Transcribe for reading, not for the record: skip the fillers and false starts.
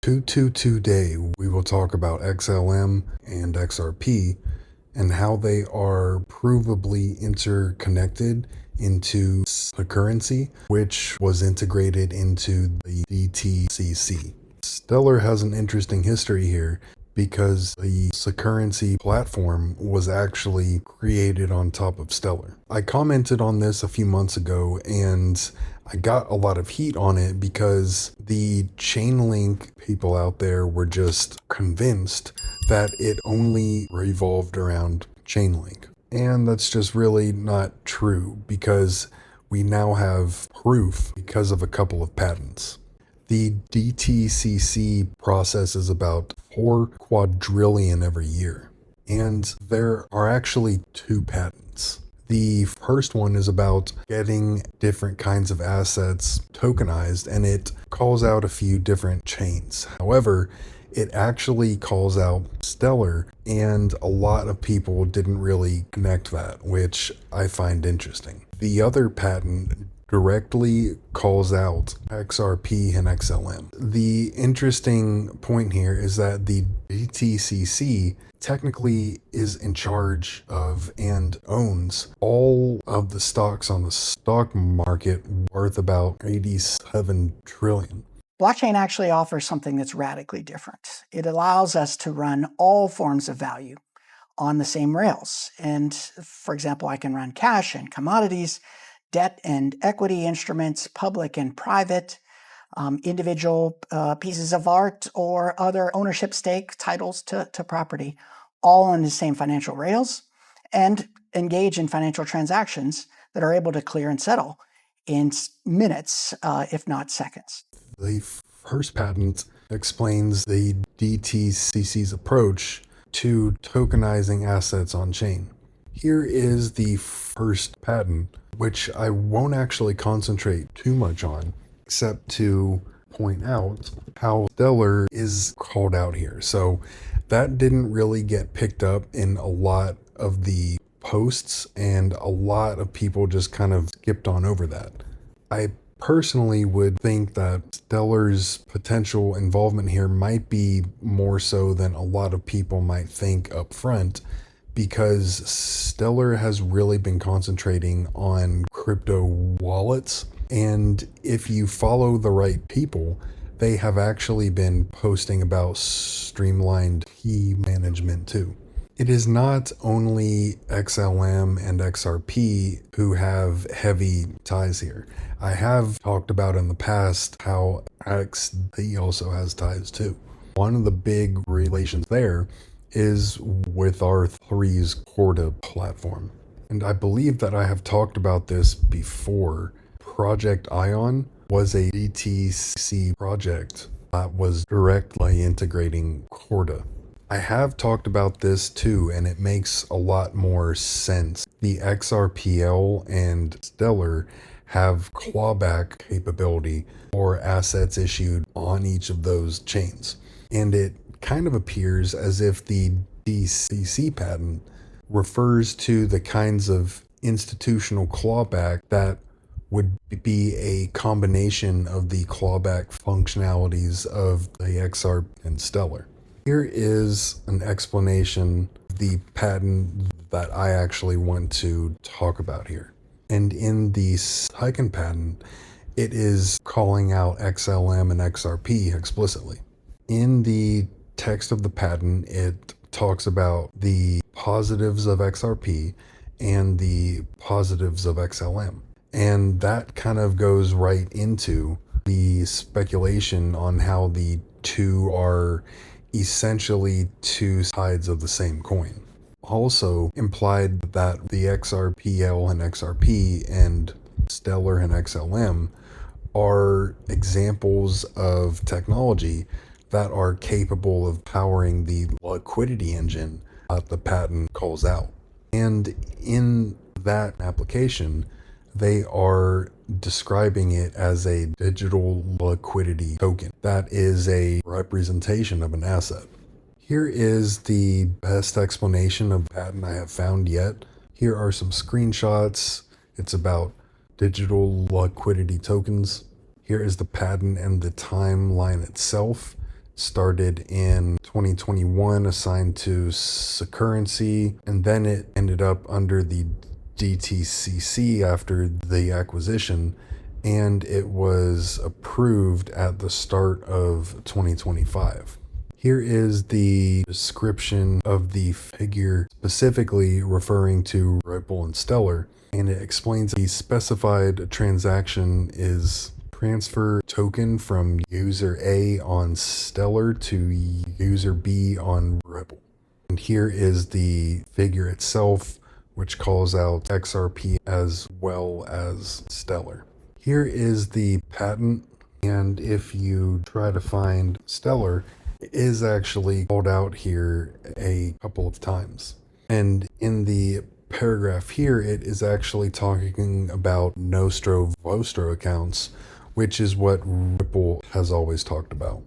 Today, we will talk about XLM and XRP and how they are provably interconnected into Securrency, which was integrated into the DTCC. Stellar has an interesting history here because the Securrency platform was actually created on top of Stellar. I commented on this a few months ago and I got a lot of heat on it because the Chainlink people out there were just convinced that it only revolved around Chainlink. And that's just really not true because we now have proof because of a couple of patents. The DTCC processes about 4 quadrillion every year, and there are actually 2 patents. The first one is about getting different kinds of assets tokenized, and it calls out a few different chains. However, it actually calls out Stellar, and a lot of people didn't really connect that, which I find interesting. The other patent directly calls out XRP and XLM. The interesting point here is that the DTCC technically is in charge of and owns all of the stocks on the stock market worth about 87 trillion. Blockchain actually offers something that's radically different. It allows us to run all forms of value on the same rails. And for example, I can run cash and commodities, debt and equity instruments, public and private, individual pieces of art or other ownership stake titles to property, all on the same financial rails, and engage in financial transactions that are able to clear and settle in minutes, if not seconds. The first patent explains the DTCC's approach to tokenizing assets on chain. Here is the first patent, which I won't actually concentrate too much on, except to point out how Stellar is called out here. So that didn't really get picked up in a lot of the posts, and a lot of people just kind of skipped on over that. I personally would think that Stellar's potential involvement here might be more so than a lot of people might think up front, because Stellar has really been concentrating on crypto wallets. And if you follow the right people, they have actually been posting about streamlined key management too. It is not only XLM and XRP who have heavy ties here. I have talked about in the past how XDC also has ties too. One of the big relations there is with R3's Corda platform. And I believe that I have talked about this before. Project Ion was a DTCC project that was directly integrating Corda. I have talked about this too, and it makes a lot more sense. The XRPL and Stellar have clawback capability for assets issued on each of those chains. And it kind of appears as if the DTCC patent refers to the kinds of institutional clawback that would be a combination of the clawback functionalities of the XRP and Stellar. Here is an explanation of the patent that I actually want to talk about here. And in the second patent, it is calling out XLM and XRP explicitly. In the text of the patent, it talks about the positives of XRP and the positives of XLM. And that kind of goes right into the speculation on how the two are essentially two sides of the same coin. Also implied that the XRPL and XRP and Stellar and XLM are examples of technology that are capable of powering the liquidity engine that the patent calls out. And in that application, they are describing it as a digital liquidity token that is a representation of an asset. Here is the best explanation of the patent I have found yet. Here are some screenshots. It's about digital liquidity tokens. Here is the patent and the timeline itself. started in 2021, assigned to Securrency, and then it ended up under the DTCC after the acquisition, and it was approved at the start of 2025. Here is the description of the figure, specifically referring to Ripple and Stellar, and it explains the specified transaction is transfer token from user A on Stellar to user B on Ripple. And here is the figure itself, which calls out XRP as well as Stellar. Here is the patent, and if you try to find Stellar, it is actually called out here a couple of times. And in the paragraph here, it is actually talking about Nostro Vostro accounts, which is what Ripple has always talked about.